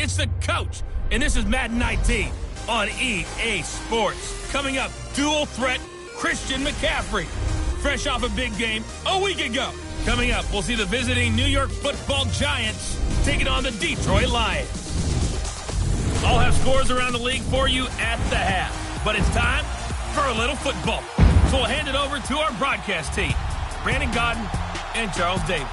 It's the coach, and this is Madden 19 on EA Sports. Coming up, dual threat Christian McCaffrey, fresh off a big game a week ago. Coming up, we'll see the visiting New York Football Giants taking on the Detroit Lions. I'll have scores around the league for you at the half, but it's time for a little football. So we'll hand it over to our broadcast team, Brandon Gaudin and Charles Davis.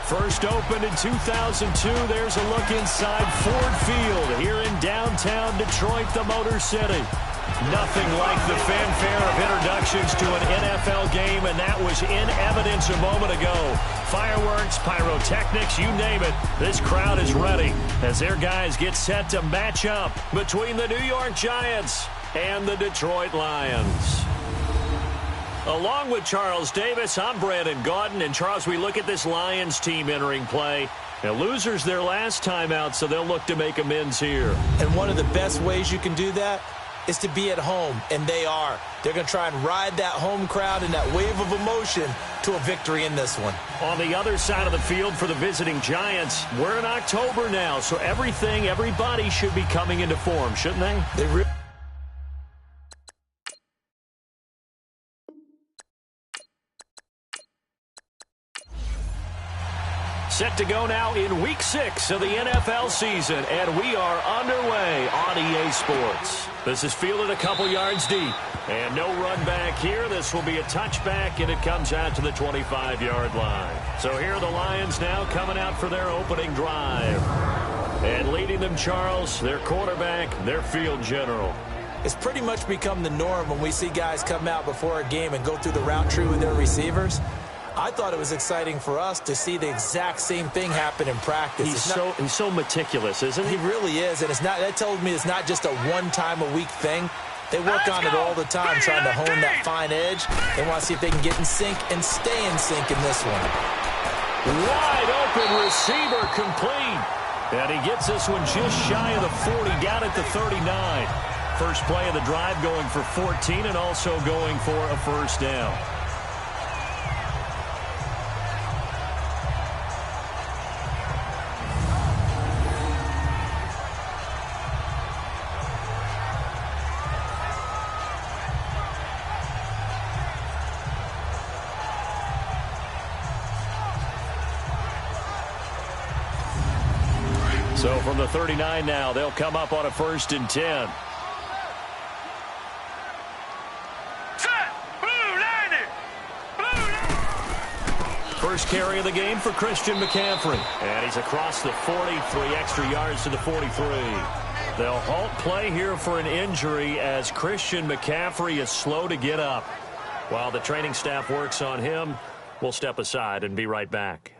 First opened in 2002, there's a look inside Ford Field here in downtown Detroit, the Motor City. Nothing like the fanfare of introductions to an NFL game, and that was in evidence a moment ago. Fireworks, pyrotechnics, you name it. This crowd is ready as their guys get set to match up between the New York Giants and the Detroit Lions. Along with Charles Davis, I'm Brandon Gaudin. And Charles, we look at this Lions team entering play. Now, losers their last time out, so they'll look to make amends here. And one of the best ways you can do that is to be at home, and they are. They're going to try and ride that home crowd and that wave of emotion to a victory in this one. On the other side of the field for the visiting Giants, we're in October now, so everybody should be coming into form, shouldn't they? They really. Set to go now in Week 6 of the NFL season, and we are underway on EA Sports. This is fielded a couple yards deep, and no run back here. This will be a touchback, and it comes out to the 25-yard line. So here are the Lions now coming out for their opening drive. And leading them, Charles, their quarterback, their field general. It's pretty much become the norm when we see guys come out before a game and go through the route tree with their receivers. I thought it was exciting for us to see the exact same thing happen in practice. He's so meticulous, isn't he? He really is, and that tells me it's not just a one-time-a-week thing. They work on it all the time, trying to hone that fine edge. They want to see if they can get in sync and stay in sync in this one. Wide open receiver complete. And he gets this one just shy of the 40, down at the 39. First play of the drive going for 14 and also going for a first down. So from the 39 now, they'll come up on a 1st and 10. First carry of the game for Christian McCaffrey. And he's across the 40, 3 extra yards to the 43. They'll halt play here for an injury as Christian McCaffrey is slow to get up. While the training staff works on him, we'll step aside and be right back.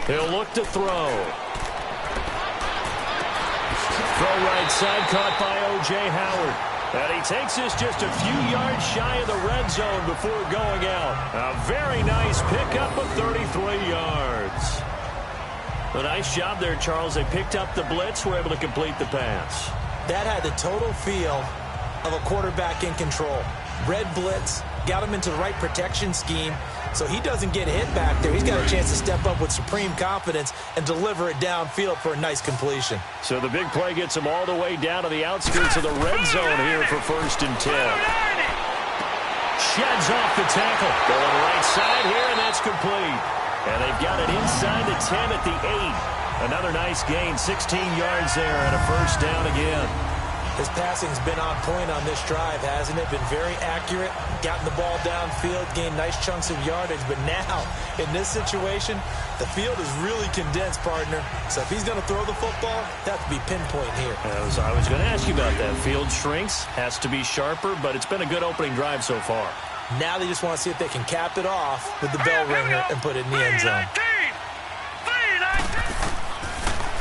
He'll look to throw. Throw right side, caught by O.J. Howard. And he takes this just a few yards shy of the red zone before going out. A very nice pickup of 33 yards. A nice job there, Charles. They picked up the blitz, were able to complete the pass. That had the total feel of a quarterback in control. Red blitz, got him into the right protection scheme, so he doesn't get hit back there. He's got a chance to step up with supreme confidence and deliver it downfield for a nice completion. So the big play gets him all the way down to the outskirts of the red zone here for 1st and 10. Sheds off the tackle. Going right side here, and that's complete. And they've got it inside the 10 at the 8. Another nice gain, 16 yards there, and a first down again. His passing's been on point on this drive, hasn't it? Been very accurate, gotten the ball downfield, gained nice chunks of yardage. But now, in this situation, the field is really condensed, partner. So if he's going to throw the football, that would be pinpoint here. I was going to ask you about that. Field shrinks, has to be sharper, but it's been a good opening drive so far. Now they just want to see if they can cap it off with the bell ringer and put it in the end zone.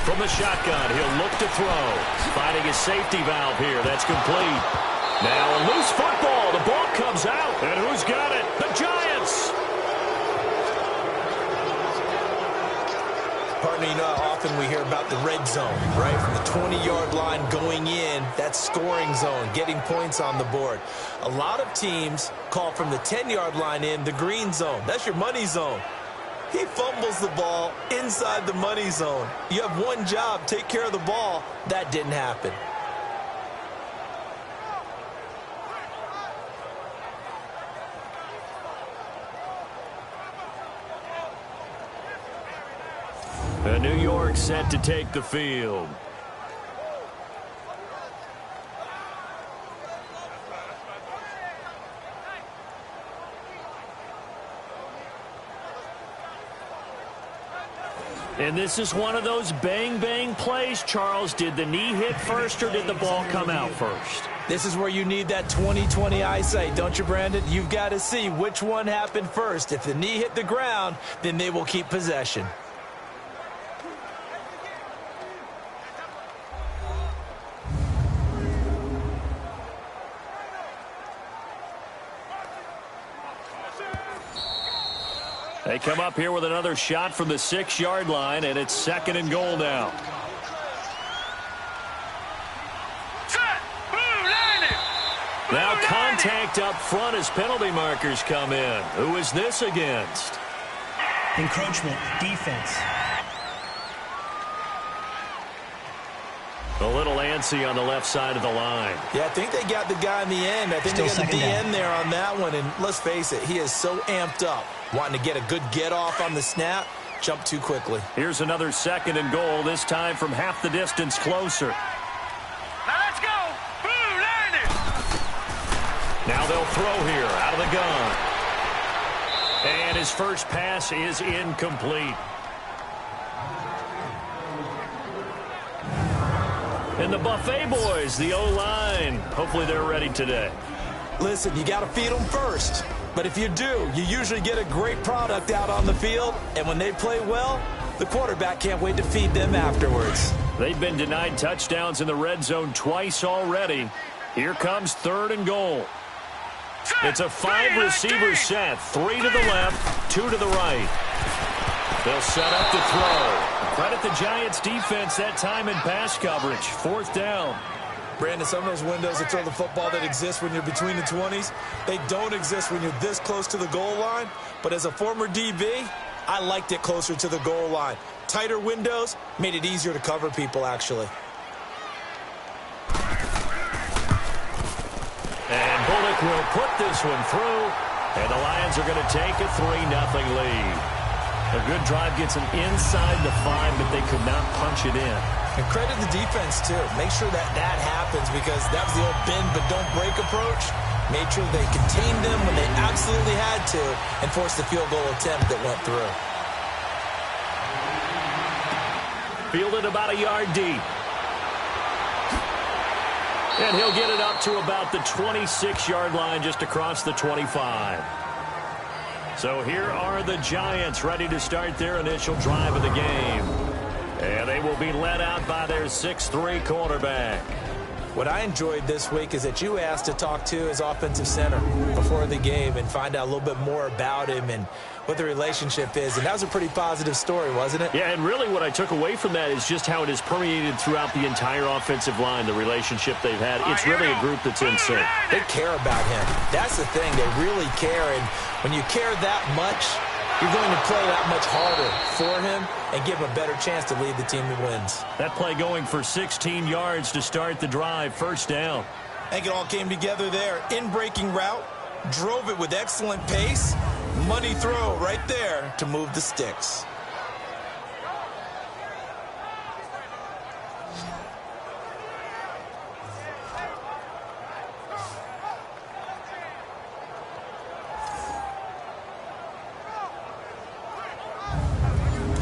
From the shotgun, he'll look to throw. Finding his safety valve here. That's complete. Now a loose football. The ball comes out. And who's got it? The Giants. Partner, you know how often we hear about the red zone, right? From the 20-yard line going in, that scoring zone, getting points on the board. A lot of teams call from the 10-yard line in the green zone. That's your money zone. He fumbles the ball inside the money zone. You have one job, take care of the ball. That didn't happen. New York set to take the field. And this is one of those bang-bang plays, Charles. Did the knee hit first or did the ball come out first? This is where you need that 20/20 eyesight, don't you, Brandon? You've got to see which one happened first. If the knee hit the ground, then they will keep possession. They come up here with another shot from the 6-yard line, and it's 2nd and goal now. Now contact up front as penalty markers come in. Who is this against? Encroachment, defense. A little antsy on the left side of the line. Yeah, I think they got the guy in the end. I think they got the DN there on that one. And let's face it, he is so amped up, wanting to get a good get-off on the snap, jump too quickly. Here's another 2nd and goal, this time from half the distance closer. Now let's go. Boo, learn it. Now they'll throw here out of the gun. And his first pass is incomplete. And the Buffet boys, the O-line, hopefully they're ready today. Listen, you got to feed them first. But if you do, you usually get a great product out on the field. And when they play well, the quarterback can't wait to feed them afterwards. They've been denied touchdowns in the red zone twice already. Here comes 3rd and goal. It's a 5-receiver set. 3 to the left, 2 to the right. They'll set up to throw. Credit the Giants defense that time in pass coverage. 4th down. Brandon, some of those windows to throw the football that exist when you're between the 20s, they don't exist when you're this close to the goal line. But as a former DB, I liked it closer to the goal line. Tighter windows made it easier to cover people, actually. And Bullock will put this one through. And the Lions are going to take a 3-0 lead. A good drive gets them inside the 5, but they could not punch it in. And credit the defense, too. Make sure that happens because that was the old bend but don't break approach. Made sure they contained them when they absolutely had to and forced the field goal attempt that went through. Fielded about a yard deep. And he'll get it up to about the 26-yard line just across the 25. So here are the Giants ready to start their initial drive of the game. And they will be led out by their 6'3" quarterback. What I enjoyed this week is that you asked to talk to his offensive center before the game and find out a little bit more about him and what the relationship is. And that was a pretty positive story, wasn't it? Yeah, and really what I took away from that is just how it has permeated throughout the entire offensive line, the relationship they've had. It's really a group that's in sync. They care about him. That's the thing. They really care. And when you care that much, you're going to play that much harder for him and give him a better chance to lead the team to wins. That play going for 16 yards to start the drive. 1st down. I think it all came together there. In-breaking route, drove it with excellent pace. Money throw right there to move the sticks.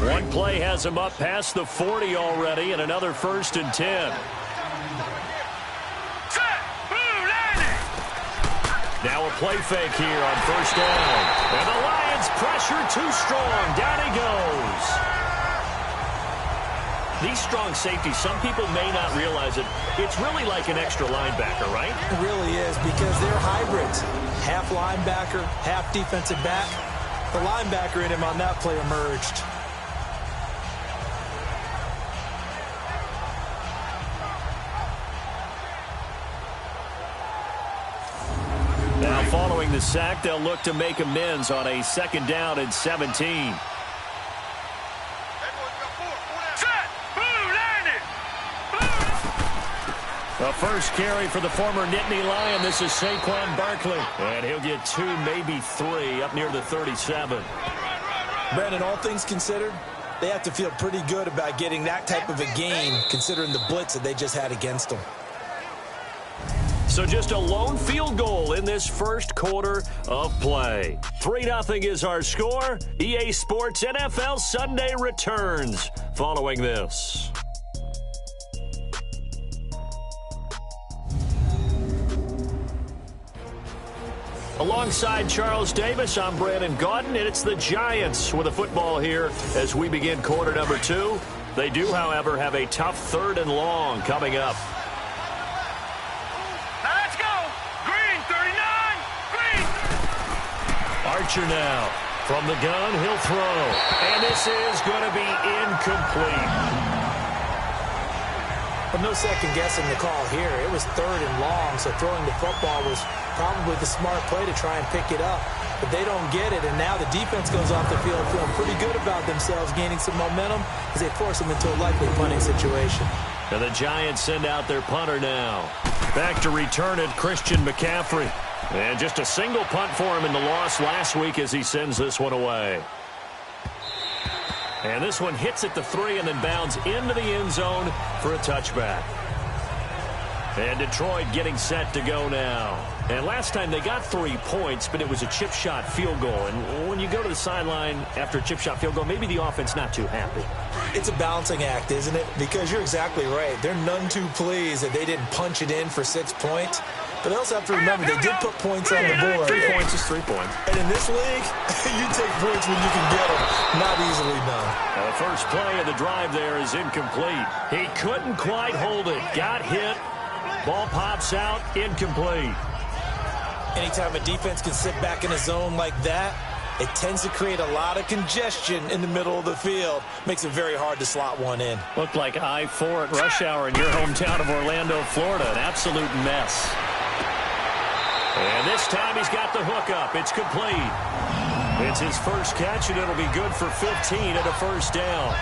One play has him up past the 40 already, and another 1st and 10. Now a play fake here on 1st down. And the Lions pressure too strong. Down he goes. These strong safeties, some people may not realize it. It's really like an extra linebacker, right? It really is because they're hybrids. Half linebacker, half defensive back. The linebacker in him on that play emerged. sack, they'll look to make amends on a 2nd down and 17. The first carry for the former Nittany Lion. This is Saquon Barkley. And he'll get 2, maybe 3, up near the 37. Brandon, all things considered, they have to feel pretty good about getting that type of a gain, considering the blitz that they just had against them. So just a lone field goal in this first quarter of play. 3-0 is our score. EA Sports NFL Sunday returns following this. Alongside Charles Davis, I'm Brandon Gaudin, and it's the Giants with the football here as we begin quarter number 2. They do, however, have a tough 3rd and long coming up. Now let's go. Green, 39. Green. Archer now. From the gun, he'll throw. And this is going to be incomplete. But no second guessing the call here. It was 3rd and long, so throwing the football was probably the smart play to try and pick it up. But they don't get it, and now the defense goes off the field feeling pretty good about themselves, gaining some momentum as they force them into a likely punting situation. And the Giants send out their punter now. Back to return it, Christian McCaffrey. And just a single punt for him in the loss last week as he sends this one away. And this one hits at the 3 and then bounds into the end zone for a touchback. And Detroit getting set to go now. And last time they got 3 points, but it was a chip shot field goal. And when you go to the sideline after a chip shot field goal, maybe the offense not too happy. It's a balancing act, isn't it? Because you're exactly right. They're none too pleased that they didn't punch it in for 6 points. But they also have to remember they did put points on the board. 3 points is 3 points. And in this league, you take points when you can get them. Not easily done. Now the first play of the drive there is incomplete. He couldn't quite hold it. Got hit. Ball pops out. Incomplete. Anytime a defense can sit back in a zone like that, it tends to create a lot of congestion in the middle of the field. Makes it very hard to slot one in. Looked like I-4 at rush hour in your hometown of Orlando, Florida. An absolute mess. And this time he's got the hook up. It's complete. It's his first catch, and it'll be good for 15 and a first down.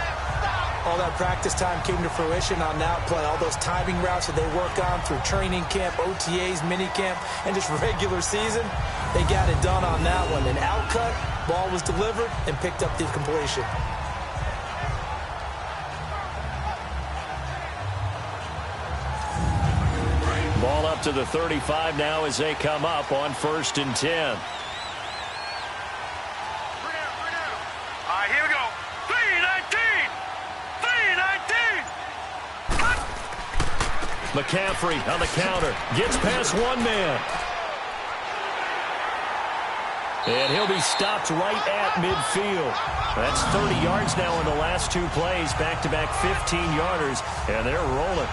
All that practice time came to fruition on that play. All those timing routes that they work on through training camp, OTAs, minicamp, and just regular season, they got it done on that one. An outcut, ball was delivered, and picked up the completion. Ball up to the 35 now as they come up on 1st and 10. All right, here we go. 3-19. 3-19. McCaffrey on the counter. Gets past one man. And he'll be stopped right at midfield. That's 30 yards now in the last 2 plays. Back-to-back 15-yarders. And they're rolling.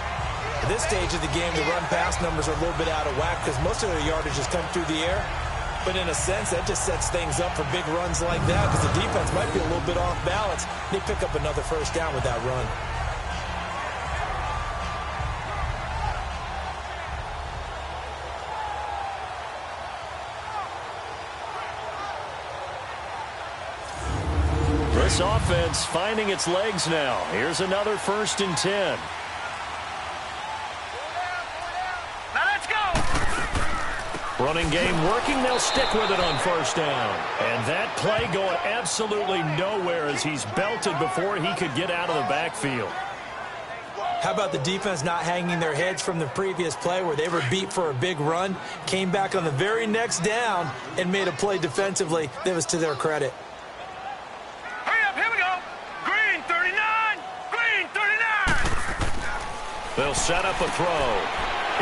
At this stage of the game, the run-pass numbers are a little bit out of whack because most of their yardage has come through the air. But in a sense, that just sets things up for big runs like that because the defense might be a little bit off balance. They pick up another first down with that run. This offense finding its legs now. Here's another 1st and 10. Running game working. They'll stick with it on 1st down. And that play going absolutely nowhere as he's belted before he could get out of the backfield. How about the defense not hanging their heads from the previous play where they were beat for a big run, came back on the very next down and made a play defensively that was to their credit. Hurry up, here we go. Green, 39. Green, 39. They'll set up a throw.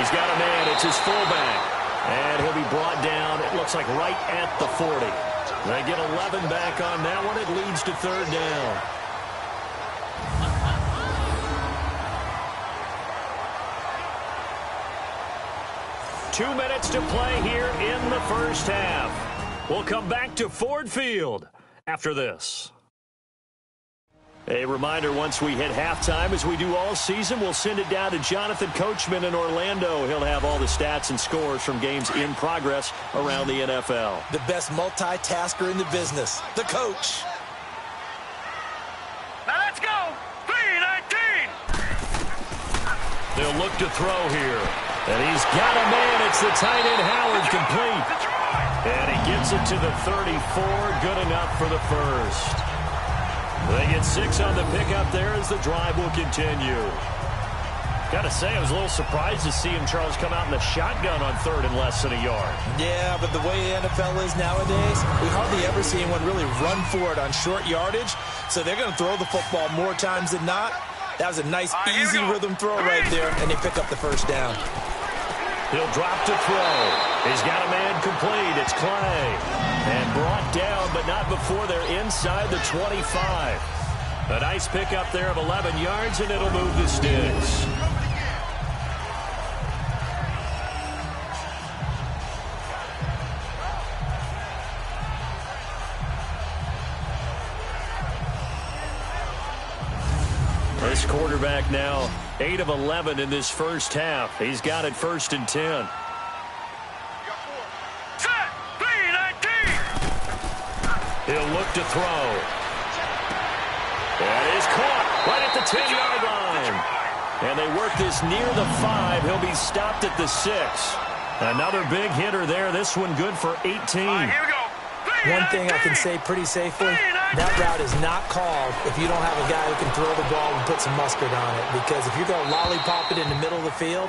He's got a man. It's his fullback. And he'll be brought down, it looks like, right at the 40. They get 11 back on that one. It leads to 3rd down. Two minutes to play here in the first half. We'll come back to Ford Field after this. A reminder, once we hit halftime, as we do all season, we'll send it down to Jonathan Coachman in Orlando. He'll have all the stats and scores from games in progress around the NFL. The best multitasker in the business, the coach. Now let's go. 3-19. They'll look to throw here. And he's got a man. It's the tight end, Howard, complete. And he gets it to the 34. Good enough for the first. They get 6 on the pickup there as the drive will continue. Got to say, I was a little surprised to see him, Charles, come out in the shotgun on 3rd and less than a yard. Yeah, but the way the NFL is nowadays, we hardly ever see anyone really run for it on short yardage. So they're going to throw the football more times than not. That was a nice, easy rhythm throw right there, and they pick up the first down. He'll drop to throw. He's got a man complete. It's Clay. And brought down, but not before they're inside the 25. A nice pickup there of 11 yards, and it'll move the sticks. This quarterback now 8 of 11 in this first half. He's got it 1st and 10. Set. 3-19. He'll look to throw. That is caught right at the 10-yard line. And they work this near the 5. He'll be stopped at the 6. Another big hitter there. This one good for 18. Here we go. One thing I can say pretty safely, that route is not called if you don't have a guy who can throw the ball and put some mustard on it. Because if you're going to lollipop it in the middle of the field,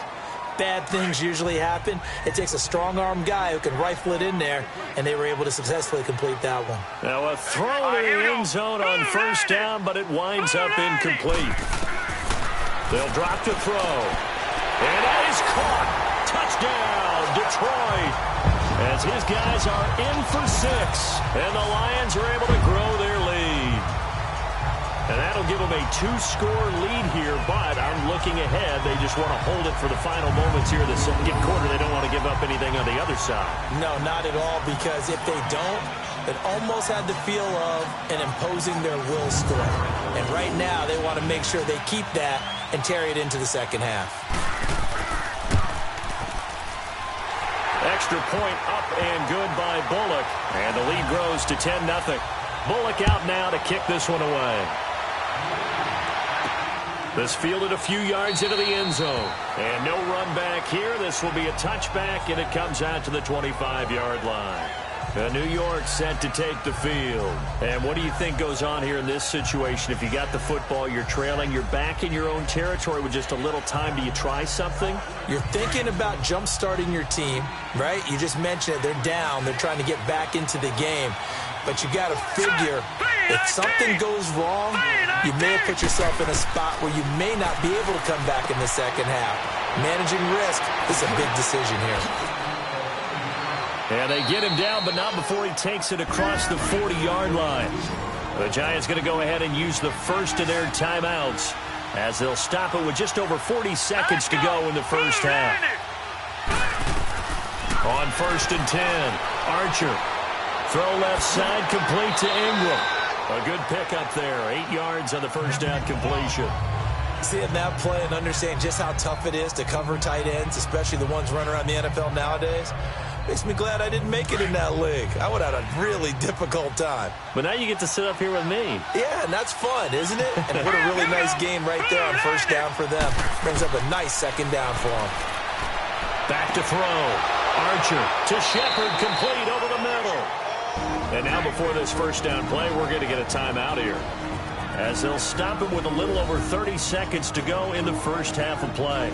bad things usually happen. It takes a strong-arm guy who can rifle it in there, and they were able to successfully complete that one. Now a throw to the end zone on 1st down, but it winds up incomplete. They'll drop to throw. And that is caught. Touchdown, Detroit. As his guys are in for 6, and the Lions are able to grow their lead. And that'll give them a 2-score lead here, but I'm looking ahead. They just want to hold it for the final moments here of the second quarter. They don't want to give up anything on the other side. No, not at all, because if they don't, it almost had the feel of an imposing their will score. And right now, they want to make sure they keep that and carry it into the second half. Extra point up and good by Bullock. And the lead grows to 10-0. Bullock out now to kick this one away. This fielded a few yards into the end zone. And no run back here. This will be a touchback, and it comes out to the 25-yard line. New York set to take the field. And what do you think goes on here in this situation? If you got the football, you're trailing, you're back in your own territory with just a little time. Do you try something? You're thinking about jump-starting your team, right? You just mentioned it. They're down. They're trying to get back into the game. But you got to figure, if something goes wrong, you may have put yourself in a spot where you may not be able to come back in the second half. Managing risk is a big decision here. And they get him down, but not before he takes it across the 40-yard line. The Giants going to go ahead and use the first of their timeouts as they'll stop it with just over 40 seconds to go in the first half. On 1st and 10, Archer. Throw left side, complete to Ingram. A good pickup there, 8 yards on the first down completion. Seeing that play and understanding just how tough it is to cover tight ends, especially the ones running around the NFL nowadays, makes me glad I didn't make it in that league. I would have had a really difficult time. But now you get to sit up here with me. Yeah, and that's fun, isn't it? And what a really nice game right there on 1st down for them. Brings up a nice 2nd down for them. Back to throw. Archer to Shepard, complete over the middle. And now before this 1st down play, we're going to get a timeout here, as they'll stop it with a little over 30 seconds to go in the first half of play.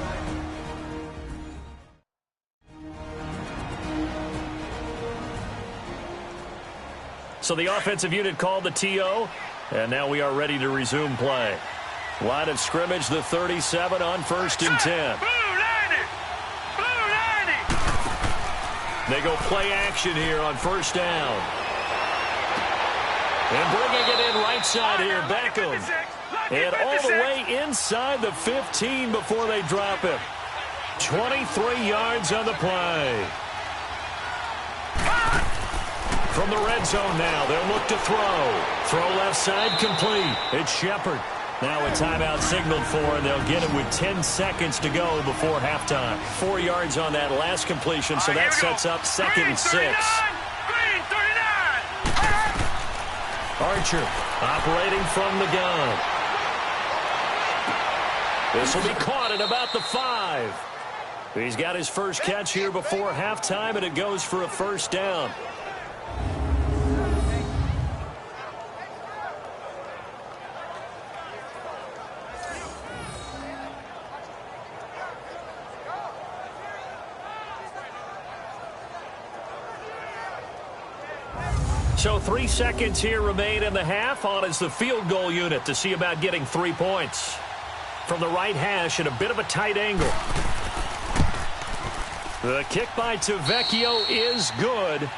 So the offensive unit called the TO, and now we are ready to resume play. Line of scrimmage, the 37 on 1st and 10. They go play action here on 1st down. And bringing it in right side here, Beckham. And all the way inside the 15 before they drop him. 23 yards on the play. From the red zone now, they'll look to throw. Throw left side complete. It's Shepard. Now a timeout signaled for, and they'll get it with 10 seconds to go before halftime. 4 yards on that last completion, so that sets up 2nd and 6. Archer operating from the gun. This will be caught at about the 5. He's got his first catch here before halftime, and it goes for a first down. So 3 seconds here remain in the half. On is the field goal unit to see about getting 3 points. From the right hash at a bit of a tight angle. The kick by Tavecchio is good.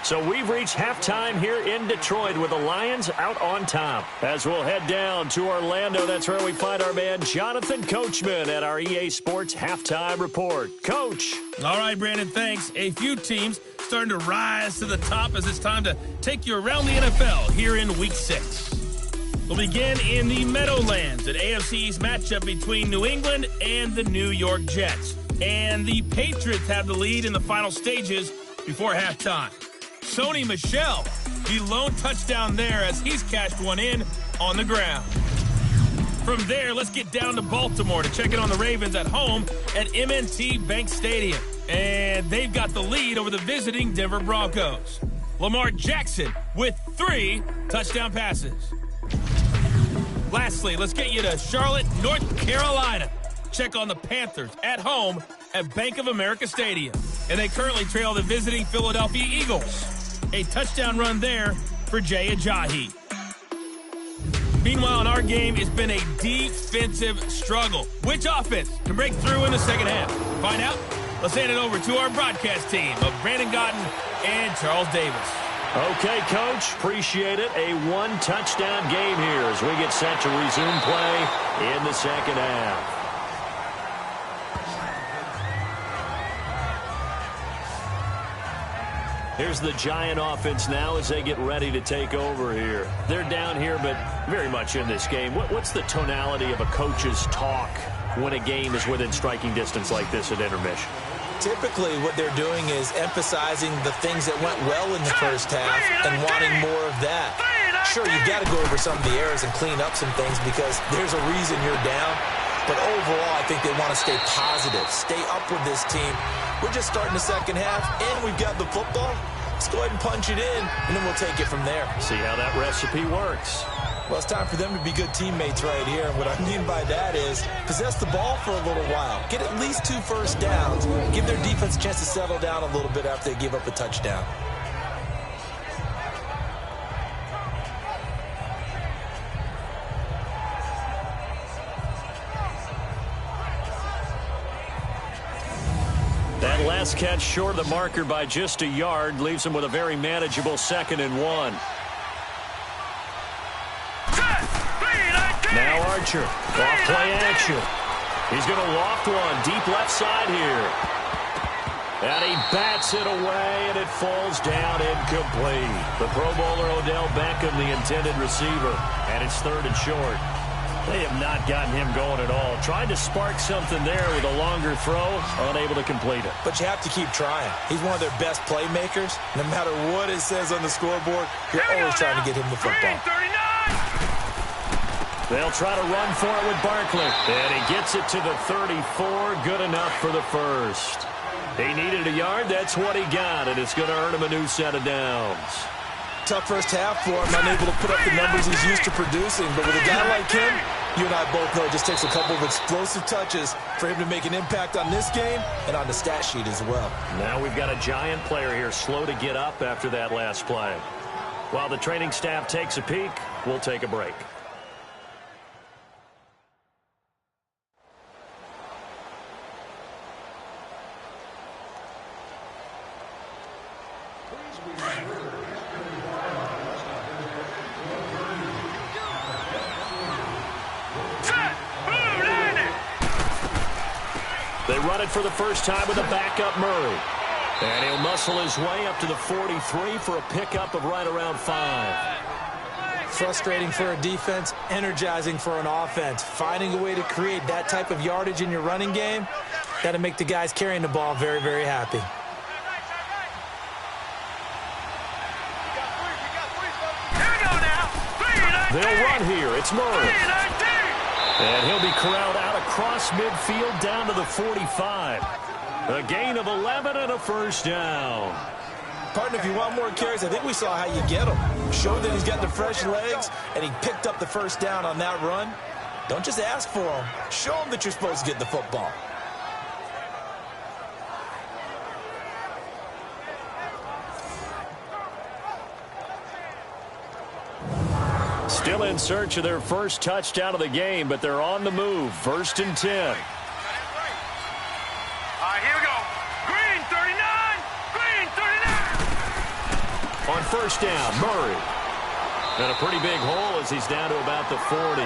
So we've reached halftime here in Detroit with the Lions out on top. As we'll head down to Orlando, that's where we find our man Jonathan Coachman at our EA Sports Halftime Report. Coach. All right, Brandon, thanks. A few teams starting to rise to the top as it's time to take you around the NFL here in Week 6. We'll begin in the Meadowlands, an AFC East matchup between New England and the New York Jets. And the Patriots have the lead in the final stages before halftime. Sony Michel, the lone touchdown there as he's cashed one in on the ground. From there, let's get down to Baltimore to check in on the Ravens at home at M&T Bank Stadium. And they've got the lead over the visiting Denver Broncos. Lamar Jackson with 3 touchdown passes. Lastly, let's get you to Charlotte, North Carolina. Check on the Panthers at home at Bank of America Stadium. And they currently trail the visiting Philadelphia Eagles. A touchdown run there for Jay Ajayi. Meanwhile, in our game, it's been a defensive struggle. Which offense can break through in the second half? Find out. Let's hand it over to our broadcast team of Brandon Gaudin and Charles Davis. Okay, Coach. Appreciate it. A 1-touchdown game here as we get set to resume play in the second half. Here's the Giant offense now as they get ready to take over here. They're down here, but very much in this game. What's the tonality of a coach's talk when a game is within striking distance like this at intermission? Typically, what they're doing is emphasizing the things that went well in the first half and wanting more of that. Sure, you've got to go over some of the errors and clean up some things because there's a reason you're down. But overall, I think they want to stay positive, stay up with this team. We're just starting the second half, and we've got the football. Let's go ahead and punch it in, and then we'll take it from there. See how that recipe works. Well, it's time for them to be good teammates right here. And what I mean by that is possess the ball for a little while. Get at least 2 first downs. Give their defense a chance to settle down a little bit after they give up a touchdown. That last catch short of the marker by just a yard leaves him with a very manageable 2nd and 1. Now Archer, off play action. He's going to loft one, deep left side here. And he bats it away, and it falls down incomplete. The Pro Bowler Odell Beckham, the intended receiver, and it's 3rd and short. They have not gotten him going at all. Tried to spark something there with a longer throw, unable to complete it. But you have to keep trying. He's one of their best playmakers. No matter what it says on the scoreboard, you're always trying to get him the football. They'll try to run for it with Barkley. And he gets it to the 34. Good enough for the first. He needed a yard. That's what he got, and it's going to earn him a new set of downs. Tough first half for him, unable to put up the numbers he's used to producing. But with a guy like him, you and I both know it just takes a couple of explosive touches for him to make an impact on this game and on the stat sheet as well. Now we've got a Giant player here slow to get up after that last play. While the training staff takes a peek, we'll take a break. They run it for the first time with a backup Murray. And he'll muscle his way up to the 43 for a pickup of right around 5. Frustrating for a defense, energizing for an offense. Finding a way to create that type of yardage in your running game, got to make the guys carrying the ball very, very happy. They'll run here. It's Murray. And he'll be corralled out across midfield down to the 45. A gain of 11 and a first down. Partner, if you want more carries, I think we saw how you get them. Showed that he's got the fresh legs, and he picked up the first down on that run. Don't just ask for them. Show them that you're supposed to get the football. Still in search of their first touchdown of the game, but they're on the move. 1st and 10. All right, here we go. Green, 39. Green, 39. On first down, Murray. And a pretty big hole as he's down to about the 40.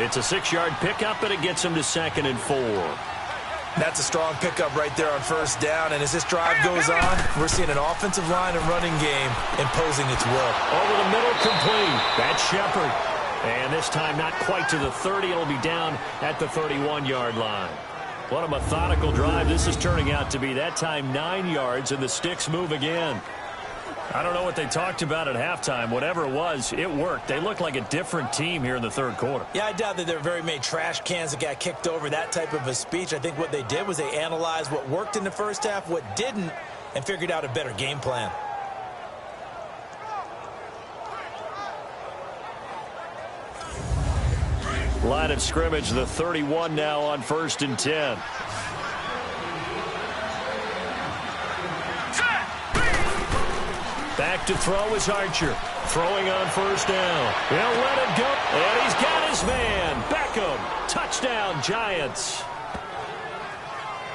It's a 6-yard pickup, and it gets him to 2nd and 4. That's a strong pickup right there on first down, and as this drive goes on, we're seeing an offensive line and running game imposing its will. Over the middle, complete. That's Shepard. And this time not quite to the 30. It'll be down at the 31-yard line. What a methodical drive this is turning out to be. That time 9 yards, and the sticks move again. I don't know what they talked about at halftime. Whatever it was, it worked. They look like a different team here in the third quarter. Yeah, I doubt that there were very many trash cans that got kicked over, that type of a speech. I think what they did was they analyzed what worked in the first half, what didn't, and figured out a better game plan. Line of scrimmage, the 31 now on 1st and 10. Back to throw is Archer. Throwing on first down. He'll let it go. And he's got his man. Beckham. Touchdown, Giants.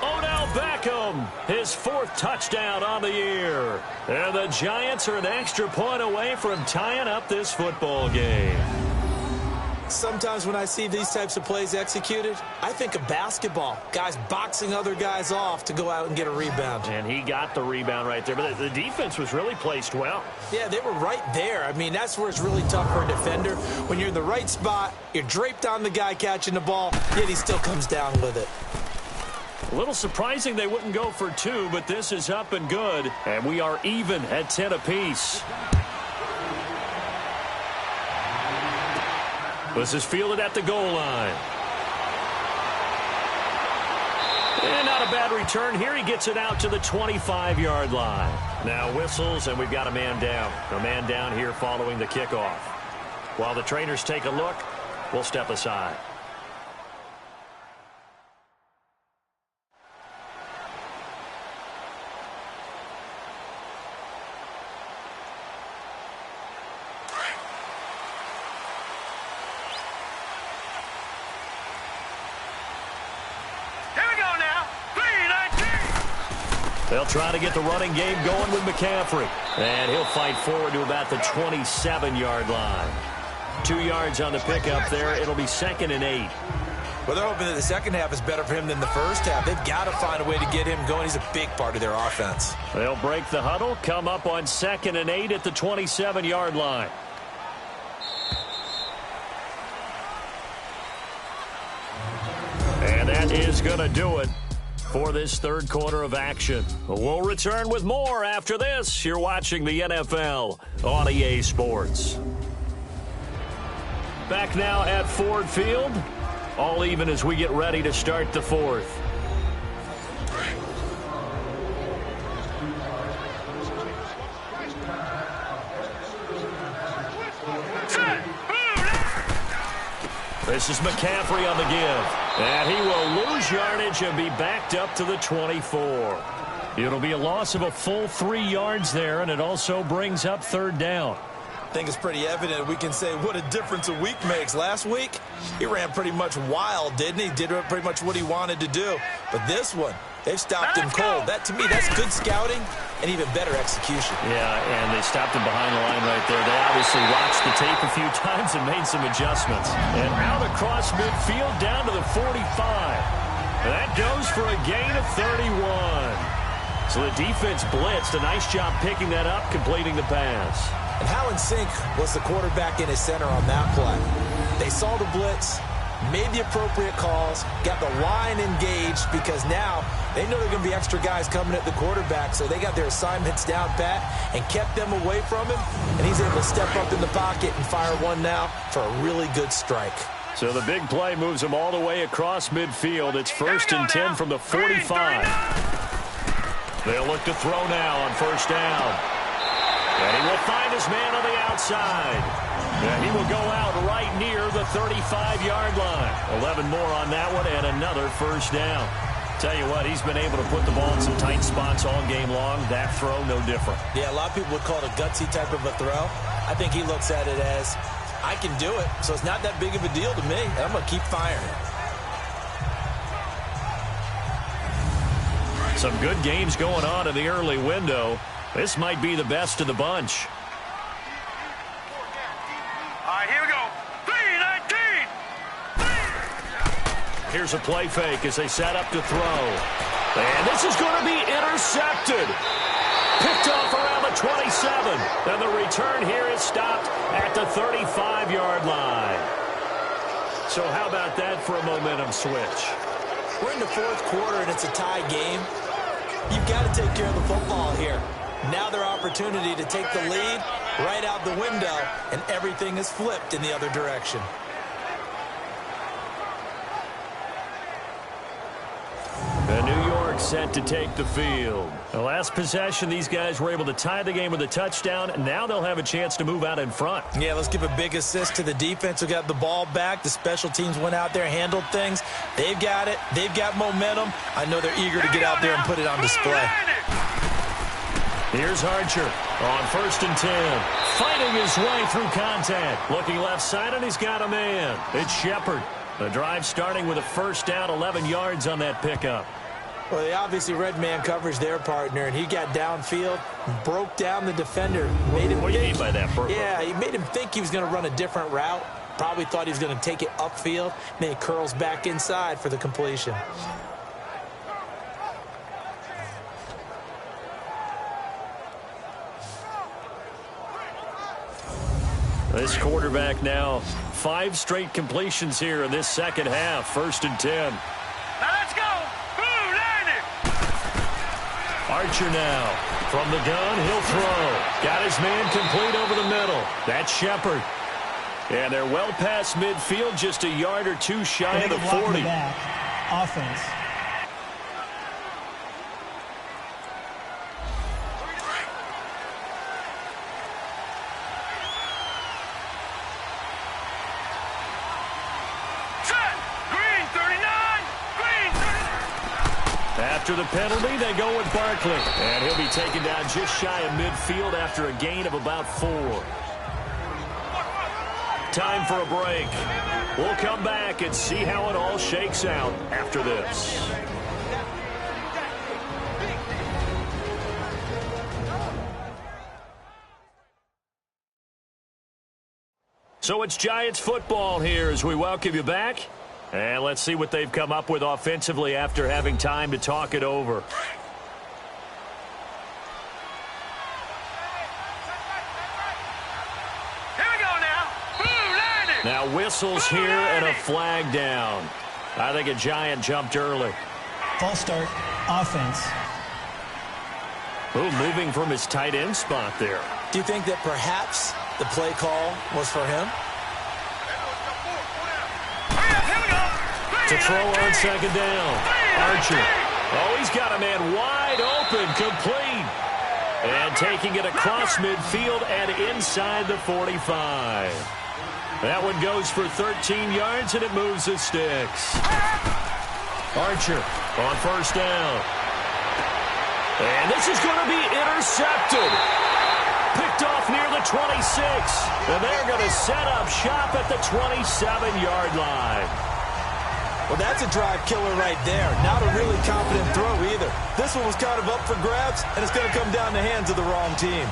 Odell Beckham. His 4th touchdown on the year. And the Giants are an extra point away from tying up this football game. Sometimes when I see these types of plays executed, I think of basketball. Guys boxing other guys off to go out and get a rebound. And he got the rebound right there. But the defense was really placed well. Yeah, they were right there. I mean, that's where it's really tough for a defender. When you're in the right spot, you're draped on the guy catching the ball, yet he still comes down with it. A little surprising they wouldn't go for 2, but this is up and good. And we are even at 10 apiece. This is fielded at the goal line. And not a bad return here. He gets it out to the 25-yard line. Now whistles, and we've got a man down. A man down here following the kickoff. While the trainers take a look, we'll step aside. They'll try to get the running game going with McCaffrey. And he'll fight forward to about the 27-yard line. 2 yards on the pickup there. It'll be 2nd and 8. Well, they're hoping that the second half is better for him than the first half. They've got to find a way to get him going. He's a big part of their offense. They'll break the huddle, come up on 2nd and 8 at the 27-yard line. And that is going to do it for this third quarter of action. We'll return with more after this. You're watching the NFL on EA Sports. Back now at Ford Field. All even as we get ready to start the fourth. This is McCaffrey on the give. And he will lose yardage and be backed up to the 24. It'll be a loss of a full 3 yards there, and it also brings up third down. I think it's pretty evident. We can say what a difference a week makes. Last week, he ran pretty much wild, didn't he? Did pretty much what he wanted to do. But this one, they've stopped him cold. That, to me, that's good scouting and even better execution. Yeah, and they stopped him behind the line right there. They obviously watched the tape a few times and made some adjustments. And out across midfield down to the 45. That goes for a gain of 31. So the defense blitzed. A nice job picking that up, completing the pass. And how in sync was the quarterback in his center on that play? They saw the blitz, made the appropriate calls, got the line engaged because now they know there are going to be extra guys coming at the quarterback, so they got their assignments down pat and kept them away from him, and he's able to step up in the pocket and fire one now for a really good strike. So the big play moves them all the way across midfield. It's 1st and 10 from the 45. They'll look to throw now on 1st down. And he will find his man on the outside. And he will go out right near the 35-yard line. 11 more on that one and another 1st down. Tell you what, he's been able to put the ball in some tight spots all game long. That throw, no different. Yeah, a lot of people would call it a gutsy type of a throw. I think he looks at it as, I can do it, so it's not that big of a deal to me. I'm going to keep firing. Some good games going on in the early window. This might be the best of the bunch. All right, here we go. 3-19. Here's a play fake as they set up to throw. And this is going to be intercepted. Picked off around the 27. And the return here is stopped at the 35-yard line. So how about that for a momentum switch? We're in the 4th quarter, and it's a tie game. You've got to take care of the football here. Now their opportunity to take the lead right out the window, and everything is flipped in the other direction. And New York set to take the field. The last possession, these guys were able to tie the game with a touchdown. Now they'll have a chance to move out in front. Yeah, let's give a big assist to the defense who got the ball back. The special teams went out there, handled things. They've got it. They've got momentum. I know they're eager to get out there and put it on display. Here's Archer on 1st and 10. Fighting his way through contact. Looking left side, and he's got a man. It's Shepard. The drive starting with a 1st down, 11 yards on that pickup. Well, they obviously red man coverage their partner, and he got downfield, broke down the defender. Made him what do you mean by that, Burko? Yeah, he made him think he was going to run a different route. Probably thought he was going to take it upfield. Then he curls back inside for the completion. This quarterback now, 5 straight completions here in this second half. 1st and 10. Now let's go. Boom, line it. Archer now. From the gun, he'll throw. Got his man complete over the middle. That's Shepard. And they're well past midfield, just a yard or two shy of the 40. Offense. After the penalty, they go with Barkley. And he'll be taken down just shy of midfield after a gain of about 4. Time for a break. We'll come back and see how it all shakes out after this. So it's Giants football here as we welcome you back. And let's see what they've come up with offensively after having time to talk it over. Here we go now. Boom, line it. Now whistles here and a flag down. I think a Giant jumped early. False start. Offense. Ooh, moving from his tight end spot there. Do you think that perhaps the play call was for him? To throw on 2nd down. Archer. Oh, he's got a man wide open, complete. And taking it across midfield and inside the 45. That one goes for 13 yards, and it moves the sticks. Archer on 1st down. And this is going to be intercepted. Picked off near the 26. And they're going to set up shop at the 27-yard line. Well, that's a drive killer right there. Not a really confident throw either. This one was kind of up for grabs, and it's going to come down the hands of the wrong team.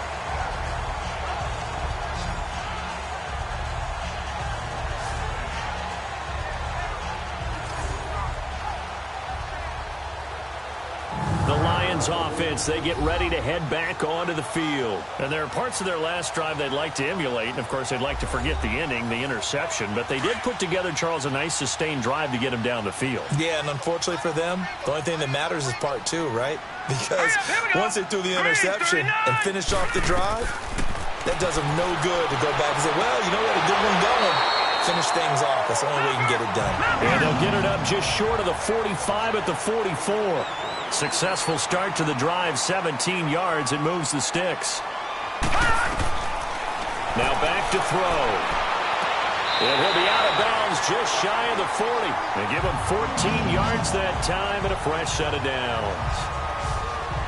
Lions offense, they get ready to head back onto the field. And there are parts of their last drive they'd like to emulate. And, of course, they'd like to forget the inning, the interception. But they did put together, Charles, a nice sustained drive to get him down the field. Yeah, and unfortunately for them, the only thing that matters is part two, right? Because once they threw the interception and finished off the drive, that does them no good to go back and say, well, you know what, a good one going. Finish things off. That's the only way you can get it done. And they'll get it up just short of the 45 at the 44. Successful start to the drive, 17 yards. It moves the sticks. Now back to throw. And he'll be out of bounds just shy of the 40. They give him 14 yards that time and a fresh set of downs.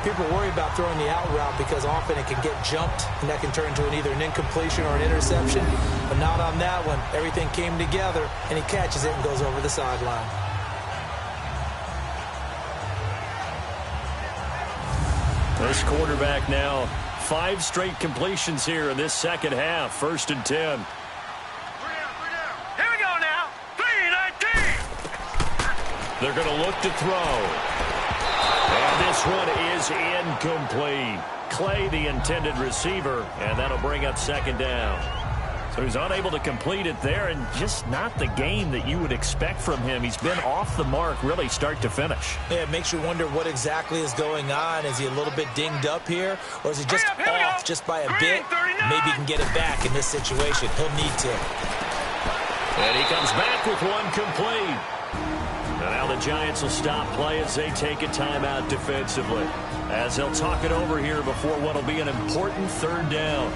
People worry about throwing the out route because often it can get jumped, and that can turn into either an incompletion or an interception. But not on that one. Everything came together, and he catches it and goes over the sideline. This quarterback now, 5 straight completions here in this second half. 1st and 10. Here we go now. 3-19. They're going to look to throw. And this one is incomplete. Clay, the intended receiver, and that'll bring up 2nd down. So he's unable to complete it there, and just not the game that you would expect from him. He's been off the mark really start to finish. Yeah, it makes you wonder what exactly is going on. Is he a little bit dinged up here, or is he just off just by a bit? Maybe he can get it back in this situation. He'll need to. And he comes back with one complete. And now the Giants will stop play as they take a timeout defensively, as they'll talk it over here before what will be an important 3rd down.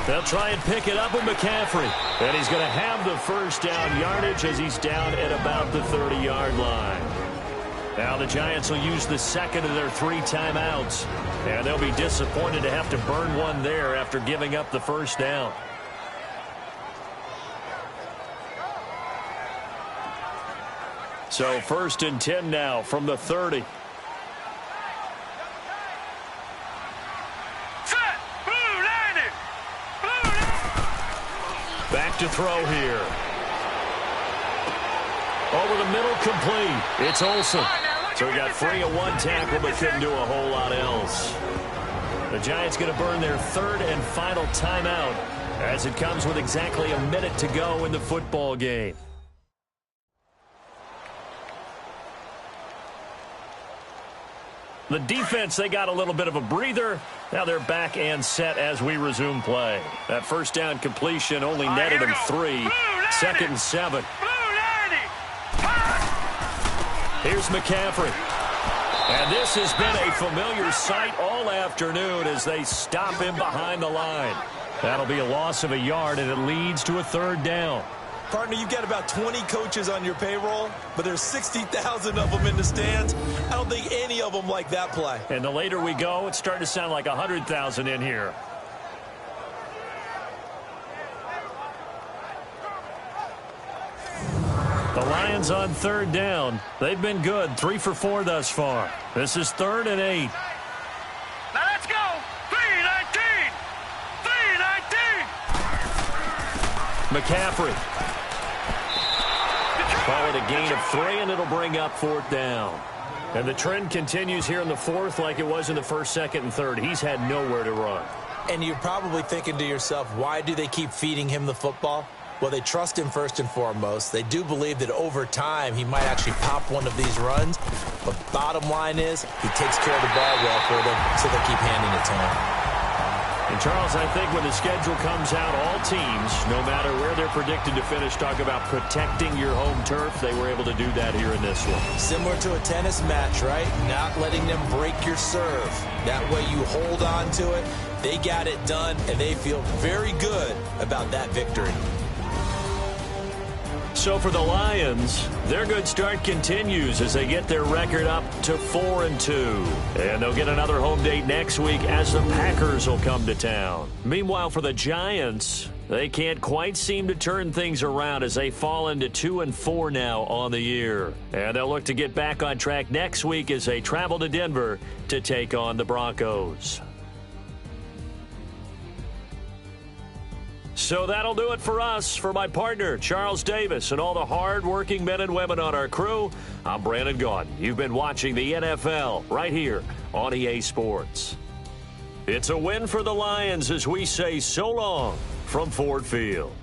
They'll try and pick it up with McCaffrey. And he's going to have the 1st down yardage as he's down at about the 30-yard line. Now the Giants will use the 2nd of their 3 timeouts. And they'll be disappointed to have to burn one there after giving up the 1st down. So 1st and 10 now from the 30. Back to throw here. Over the middle, complete. It's Olsen. So he got free of 1 tackle, but couldn't do a whole lot else. The Giants going to burn their 3rd and final timeout as it comes with exactly a minute to go in the football game. The defense, they got a little bit of a breather. Now they're back and set as we resume play. That 1st down completion only netted him 3. 2nd and 7. Here's McCaffrey. And this has been a familiar sight all afternoon as they stop him behind the line. That'll be a loss of a yard, and it leads to a 3rd down. Partner, you've got about 20 coaches on your payroll, but there's 60,000 of them in the stands. I don't think any of them like that play. And the later we go, it's starting to sound like 100,000 in here. The Lions on 3rd down. They've been good, 3 for 4 thus far. This is 3rd and 8. Now let's go. 3-19. 3-19. McCaffrey. Call it a gain of 3, and it'll bring up 4th down. And the trend continues here in the 4th like it was in the 1st, 2nd, and 3rd. He's had nowhere to run. And you're probably thinking to yourself, why do they keep feeding him the football? Well, they trust him first and foremost. They do believe that over time he might actually pop one of these runs. But bottom line is he takes care of the ball well for them, so they keep handing it to him. And, Charles, I think when the schedule comes out, all teams, no matter where they're predicted to finish, talk about protecting your home turf. They were able to do that here in this one. Similar to a tennis match, right? Not letting them break your serve. That way you hold on to it. They got it done, and they feel very good about that victory. So for the Lions, their good start continues as they get their record up to 4-2. And they'll get another home date next week as the Packers will come to town. Meanwhile, for the Giants, They can't quite seem to turn things around as they fall into 2-4 now on the year. And they'll look to get back on track next week as they travel to Denver to take on the Broncos. So that'll do it for us. For my partner, Charles Davis, and all the hard-working men and women on our crew, I'm Brandon Gaudin. You've been watching the NFL right here on EA Sports. It's a win for the Lions as we say so long from Ford Field.